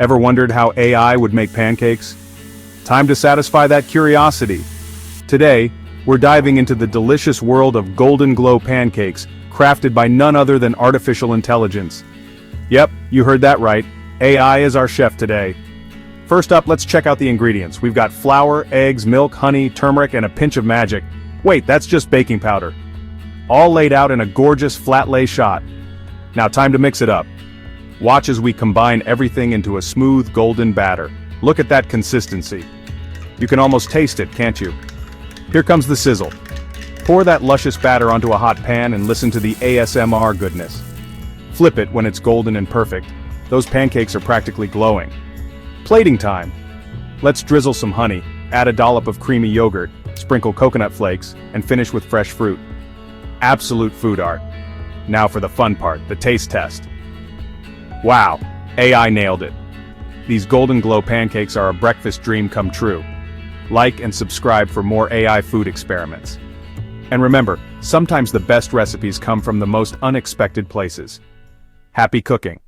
Ever wondered how AI would make pancakes? Time to satisfy that curiosity. Today, we're diving into the delicious world of Golden Glow Pancakes, crafted by none other than artificial intelligence. Yep, you heard that right. AI is our chef today. First up, let's check out the ingredients. We've got flour, eggs, milk, honey, turmeric, and a pinch of magic. Wait, that's just baking powder. All laid out in a gorgeous flat lay shot. Now time to mix it up. Watch as we combine everything into a smooth golden batter. Look at that consistency. You can almost taste it, can't you? Here comes the sizzle. Pour that luscious batter onto a hot pan and listen to the ASMR goodness. Flip it when it's golden and perfect. Those pancakes are practically glowing. Plating time. Let's drizzle some honey, add a dollop of creamy yogurt, sprinkle coconut flakes, and finish with fresh fruit. Absolute food art. Now for the fun part, the taste test. Wow, AI nailed it. These Golden Glow pancakes are a breakfast dream come true. Like and subscribe for more AI food experiments. And remember, sometimes the best recipes come from the most unexpected places. Happy cooking!